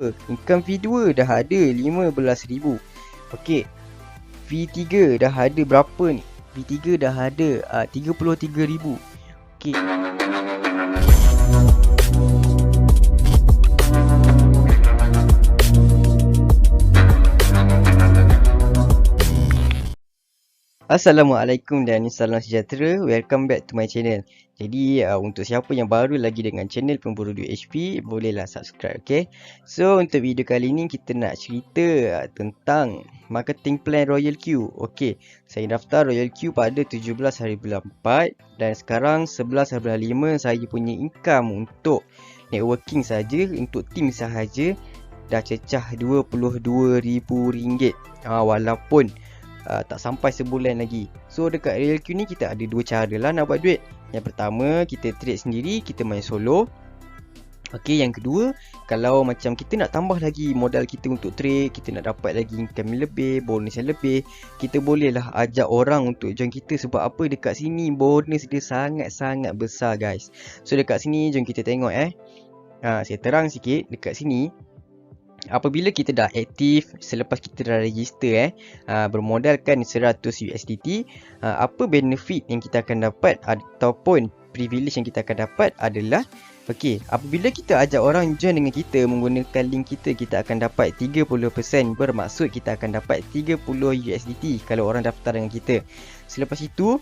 Income V2 dah ada 15,000. Okey, V3 dah ada berapa ni? V3 dah ada 33,000. Okey. Assalamualaikum dan salam sejahtera. Welcome back to my channel. Jadi untuk siapa yang baru lagi dengan channel Pemburu Duit HP, bolehlah subscribe, okay? So untuk video kali ni kita nak cerita tentang marketing plan Royal Q. Okay, saya daftar Royal Q pada 17 hari bulan 4 dan sekarang 11 hari bulan 5 saya punya income untuk networking saja, untuk team sahaja dah cecah RM22,000. Walaupun tak sampai sebulan lagi. So dekat Royal Q ni kita ada dua cara lah nak buat duit. Yang pertama, kita trade sendiri, kita main solo. Okey, yang kedua, kalau macam kita nak tambah lagi modal kita untuk trade, kita nak dapat lagi income lebih, bonus yang lebih, kita bolehlah ajak orang untuk join kita. Sebab apa? Dekat sini bonus dia sangat-sangat besar, guys. So dekat sini jom kita tengok saya terang sikit dekat sini. Apabila kita dah aktif, selepas kita dah register bermodalkan 100 USDT, apa benefit yang kita akan dapat ataupun privilege yang kita akan dapat adalah, okey, apabila kita ajak orang join dengan kita menggunakan link kita, kita akan dapat 30%. Bermaksud kita akan dapat 30 USDT kalau orang daftar dengan kita. Selepas itu,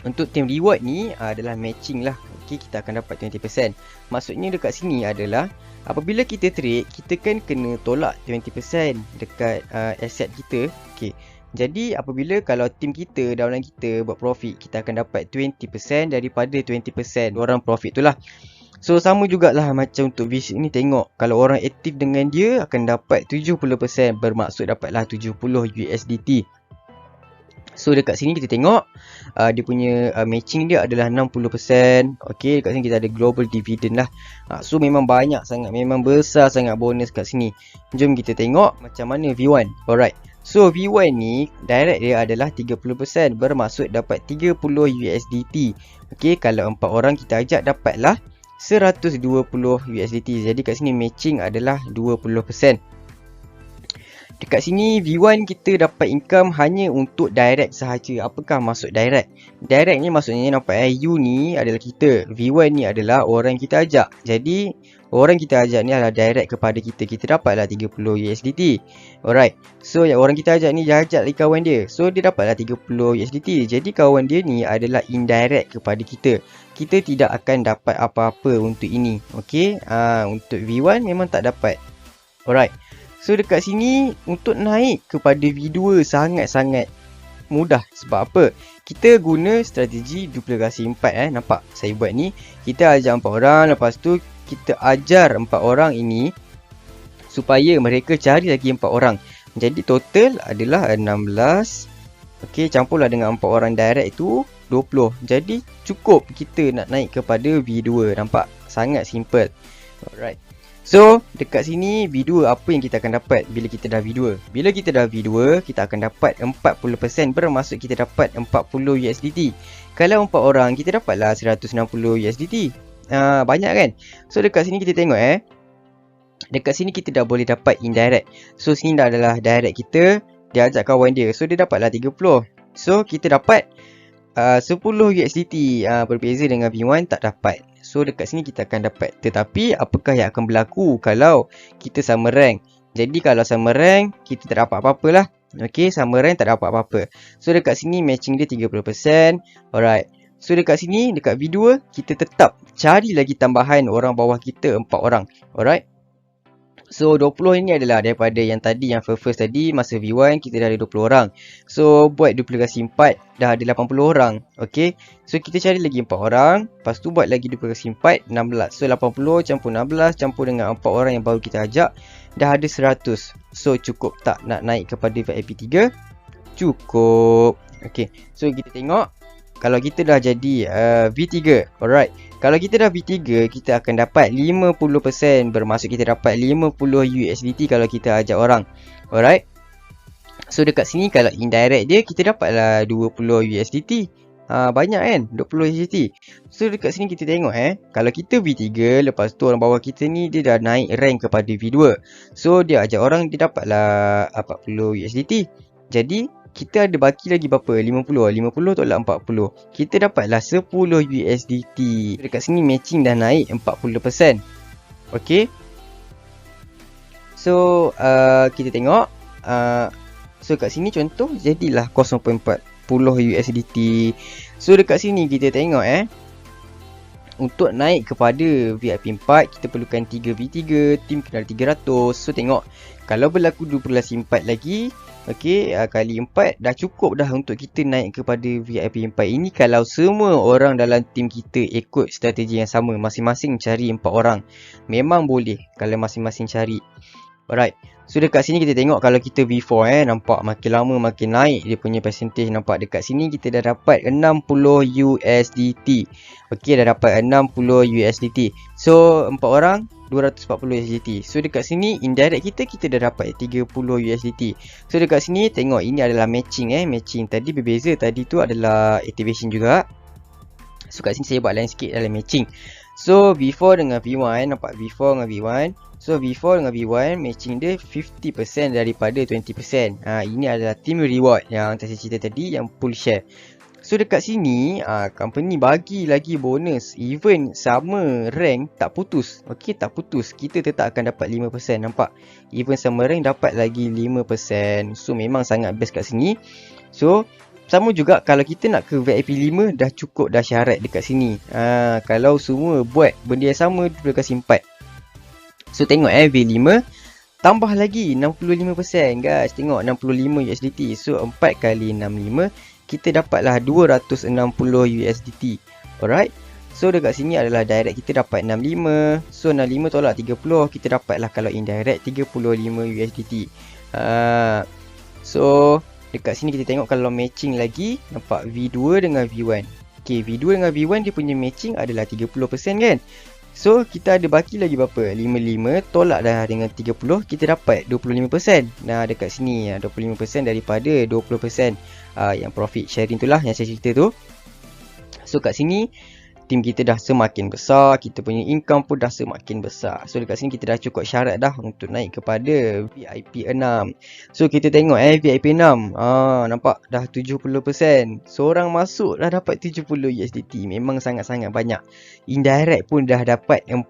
untuk team reward ni adalah matching lah. Okey, kita akan dapat 20%. Maksudnya dekat sini adalah apabila kita trade, kita kan kena tolak 20% dekat asset kita. Okey. Jadi apabila kalau team kita, downline kita buat profit, kita akan dapat 20% daripada 20% orang profit tu lah. So sama jugalah macam untuk VC ni, tengok kalau orang aktif dengan dia akan dapat 70%, bermaksud dapatlah 70 USDT. So dekat sini kita tengok dia punya matching dia adalah 60%. Okey, dekat sini kita ada global dividend lah. So memang banyak sangat, memang besar sangat bonus kat sini. Jom kita tengok macam mana V1. Alright. So V1 ni direct dia adalah 30%, bermaksud dapat 30 USDT. Okey, kalau 4 orang kita ajak dapatlah 120 USDT. Jadi kat sini matching adalah 20%. Dekat sini V1 kita dapat income hanya untuk direct sahaja. Apakah maksud direct? Direct ni maksudnya nampak you ni adalah kita. V1 ni adalah orang kita ajak. Jadi orang kita ajak ni adalah direct kepada kita. Kita dapatlah 30 USDT. Alright. So yang orang kita ajak ni dia ajak lagi kawan dia. So dia dapatlah 30 USDT. Jadi kawan dia ni adalah indirect kepada kita. Kita tidak akan dapat apa-apa untuk ini. Okey. Untuk V1 memang tak dapat. Alright. So dekat sini untuk naik kepada V2 sangat-sangat mudah. Sebab apa? Kita guna strategi duplikasi 4 nampak saya buat ni. Kita ajar 4 orang, lepas tu kita ajar 4 orang ini supaya mereka cari lagi 4 orang. Jadi total adalah 16. Okey, campurlah dengan 4 orang direct itu 20. Jadi cukup kita nak naik kepada V2. Nampak? Sangat simple. Alright. So, dekat sini V2 apa yang kita akan dapat bila kita dah V2? Bila kita dah V2, kita akan dapat 40%, bermaksud kita dapat 40 USDT. Kalau 4 orang, kita dapatlah 160 USDT. Banyak kan? So, dekat sini kita tengok dekat sini kita dah boleh dapat indirect. So, sini dah adalah direct kita, dia ajak kawan dia. So, dia dapatlah 30. So, kita dapat 10 USDT. Berbeza dengan V1 tak dapat. So dekat sini kita akan dapat. Tetapi apakah yang akan berlaku kalau kita sama rank? Jadi kalau sama rank, kita tak dapat apa-apa lah. Okey, sama rank tak dapat apa-apa. So dekat sini matching dia 30%. Alright. So dekat sini, dekat V2, kita tetap cari lagi tambahan orang bawah kita 4 orang. Alright. So 20 ini adalah daripada yang tadi, yang first tadi masa V1 kita dah ada 20 orang. So buat duplikasi 4 dah ada 80 orang. Okey. So kita cari lagi 4 orang, lepas tu buat lagi duplikasi 4, 16. So 80 campur 16 campur dengan 4 orang yang baru kita ajak, dah ada 100. So cukup tak nak naik kepada VIP 3? Cukup. Okey. So kita tengok kalau kita dah jadi V3. Alright. Kalau kita dah V3, kita akan dapat 50%. Bermaksud kita dapat 50 USDT kalau kita ajak orang. Alright. So dekat sini kalau indirect dia, kita dapatlah 20 USDT. Banyak kan 20 USDT. So dekat sini kita tengok kalau kita V3, lepas tu orang bawah kita ni dia dah naik rank kepada V2. So dia ajak orang, dia dapatlah 40 USDT. Jadi kita ada baki lagi berapa? 50 tolak 40. Kita dapatlah 10 USDT. Dekat sini matching dah naik 40%. Okay. So kita tengok so kat sini contoh jadilah 0.40 USDT. So dekat sini kita tengok untuk naik kepada VIP 4 kita perlukan 3 V3, tim kena 300. So tengok kalau berlaku 12 4 lagi, okey, kali 4 dah cukup dah untuk kita naik kepada VIP 4 ini kalau semua orang dalam tim kita ikut strategi yang sama, masing-masing cari 4 orang. Memang boleh kalau masing-masing cari. Alright. So dekat sini kita tengok kalau kita V4 nampak makin lama makin naik dia punya percentage. Nampak dekat sini kita dah dapat 60 USDT. Okey, dah dapat 60 USDT. So 4 orang 240 USDT. So dekat sini indirect kita dah dapat 30 USDT. So dekat sini tengok ini adalah matching matching tadi berbeza, tadi tu adalah activation juga. So kat sini saya buat lain sikit dalam matching. So V4 dengan V1, nampak V4 dengan V1. So V4 dengan V1 matching dia 50% daripada 20%. Ini adalah team reward yang saya cerita tadi, yang pool share. So dekat sini company bagi lagi bonus even sama rank tak putus. Okey, tak putus. Kita tetap akan dapat 5%. Nampak? Even sama rank dapat lagi 5%. So memang sangat best kat sini. So sama juga kalau kita nak ke VIP 5 dah cukup dah syarat dekat sini. Kalau semua buat benda yang sama dia kasih 4. So tengok V5 tambah lagi 65% guys. Tengok 65 USDT. So 4 kali 65 kita dapatlah 260 USDT. Alright. So dekat sini adalah direct kita dapat 65. So 65 tolak 30 kita dapatlah kalau indirect 35 USDT. So dekat sini kita tengok kalau matching lagi, nampak V2 dengan V1. Okay, V2 dengan V1 dia punya matching adalah 30% kan. So kita ada baki lagi berapa? 55 tolak dah dengan 30 kita dapat 25%. Nah dekat sini 25% daripada 20% yang profit sharing tu lah yang saya cerita tu. So kat sini tim kita dah semakin besar, kita punya income pun dah semakin besar. So dekat sini kita dah cukup syarat dah untuk naik kepada VIP 6. So kita tengok VIP 6. Nampak dah 70%. Seorang masuk dah dapat 70 USDT. Memang sangat-sangat banyak. Indirect pun dah dapat 40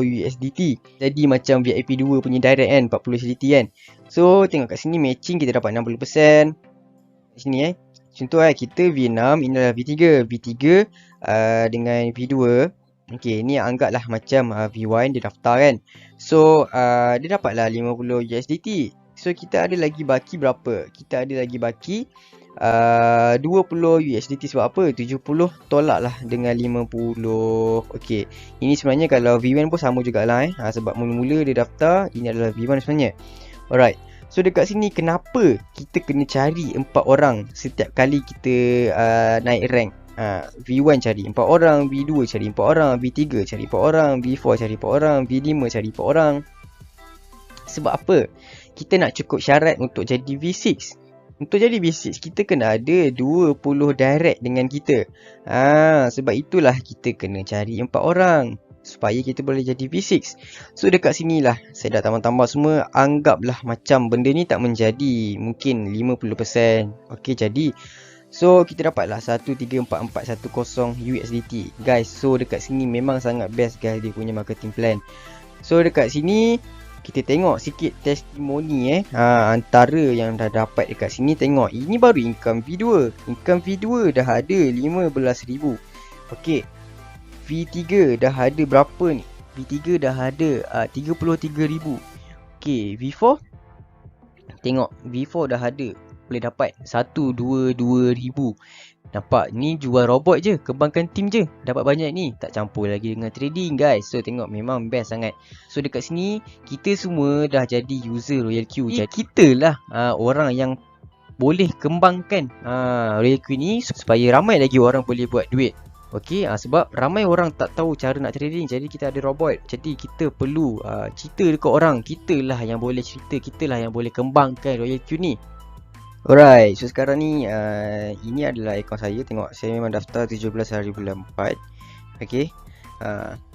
USDT. Jadi macam VIP 2 punya direct kan 40 USDT kan. So tengok kat sini matching kita dapat 60%. Di sini contoh kita V6, ini adalah V3. V3 dengan V2. Okay, ni anggaplah macam V1 dia daftar kan. So dia dapatlah 50 USDT. So kita ada lagi baki berapa? Kita ada lagi baki 20 USDT sebab apa? 70 tolak lah dengan 50. Okay, ini sebenarnya kalau V1 pun sama jugalah sebab mula-mula dia daftar. Ini adalah V1 sebenarnya. Alright. So dekat sini kenapa kita kena cari 4 orang setiap kali kita naik rank? V1 cari 4 orang, V2 cari 4 orang, V3 cari 4 orang, V4 cari 4 orang, V5 cari 4 orang. Sebab apa? Kita nak cukup syarat untuk jadi V6. Untuk jadi V6 kita kena ada 20 direct dengan kita. Sebab itulah kita kena cari 4 orang supaya kita boleh jadi V6. So dekat sinilah saya dah tambah-tambah semua. Anggaplah macam benda ni tak menjadi, mungkin 50%. Okey, jadi so kita dapatlah 134410 USDT guys. So dekat sini memang sangat best guys dia punya marketing plan. So dekat sini kita tengok sikit testimoni antara yang dah dapat dekat sini. Tengok ini baru income V2. Income V2 dah ada 15,000. Okey, V3 dah ada berapa ni? V3 dah ada 33,000. Okey, V4 tengok V4 dah ada, boleh dapat 122,000. Nampak ni jual robot je, kembangkan tim je dapat banyak ni, tak campur lagi dengan trading guys. So tengok memang best sangat. So dekat sini kita semua dah jadi user Royal Q. Jadi kita lah orang yang boleh kembangkan Royal Q ni supaya ramai lagi orang boleh buat duit. Okey, sebab ramai orang tak tahu cara nak trading. Jadi kita ada robot. Jadi kita perlu cerita dekat orang. Kita lah yang boleh cerita, kita lah yang boleh kembangkan Royal Q ni. Alright, so sekarang ni ini adalah akaun saya. Tengok, saya memang daftar 17 hari bulan 4. Okay,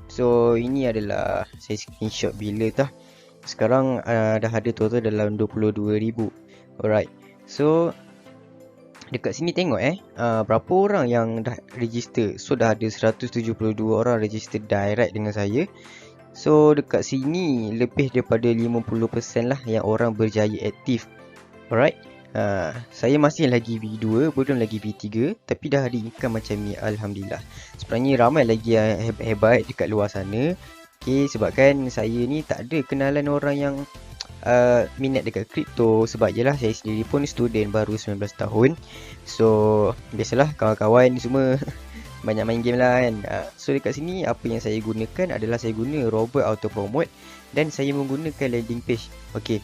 so ini adalah saya screenshot bila tah. Sekarang dah ada total dalam 22,000. Alright, so dekat sini tengok berapa orang yang dah register. So dah ada 172 orang register direct dengan saya. So dekat sini lebih daripada 50% lah yang orang berjaya aktif. Alright, saya masih lagi V2, belum lagi V3, tapi dah ada income macam ni, Alhamdulillah. Sebenarnya ramai lagi yang hebat-hebat dekat luar sana. Okay, sebabkan saya ni tak ada kenalan orang yang minat dekat kripto. Sebab je lah saya sendiri pun student baru 19 tahun. So biasalah kawan-kawan semua banyak main game lah kan. So dekat sini apa yang saya gunakan adalah saya guna Robot Auto Promote dan saya menggunakan landing page. Okay,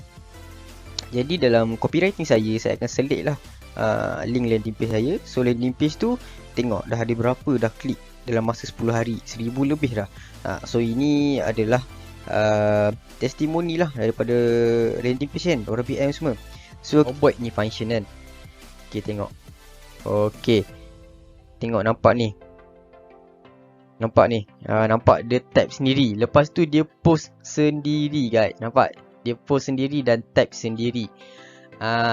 jadi dalam copywriting saya akan select lah link landing page saya. So landing page tu tengok dah ada berapa dah klik dalam masa 10 hari, 1000 lebih dah. So ini adalah testimoni lah daripada landing page kan, orang PM semua. So buat ni function kan. Okay, tengok. Okay, tengok, nampak ni. Nampak ni, nampak dia type sendiri. Lepas tu dia post sendiri guys. Nampak? Dia post sendiri dan type sendiri.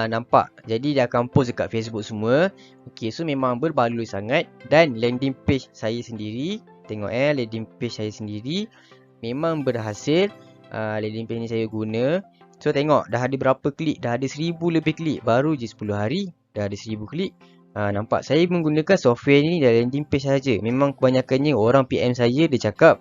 Nampak? Jadi dia akan post dekat Facebook semua. Okay, so memang berbaloi sangat. Dan landing page saya sendiri, tengok landing page saya sendiri memang berhasil. Landing page ni saya guna. So tengok dah ada berapa klik. Dah ada 1000 lebih klik. Baru je 10 hari dah ada 1000 klik. Nampak, saya menggunakan software ni dari landing page saja. Memang kebanyakannya orang PM saya, dia cakap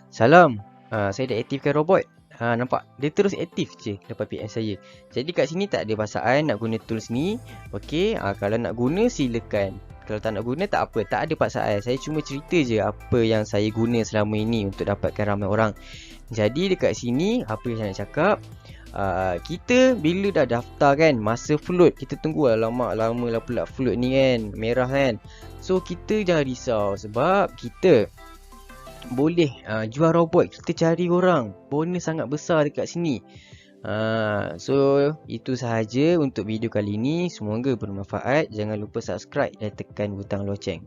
salam, saya dah aktifkan robot. Nampak, dia terus aktif je lepas PM saya. Jadi kat sini tak ada paksaan nak guna tools ni. Okay, kalau nak guna silakan. Kalau tak nak guna tak apa, tak ada paksaan. Saya cuma cerita je apa yang saya guna selama ini untuk dapatkan ramai orang. Jadi dekat sini apa yang saya nak cakap, kita bila dah daftar kan, masa float kita tunggu lama lah pula float ni kan, merah kan. So kita jangan risau sebab kita boleh jual robot, kita cari orang, bonus sangat besar dekat sini. So itu sahaja untuk video kali ini. Semoga bermanfaat. Jangan lupa subscribe dan tekan butang loceng.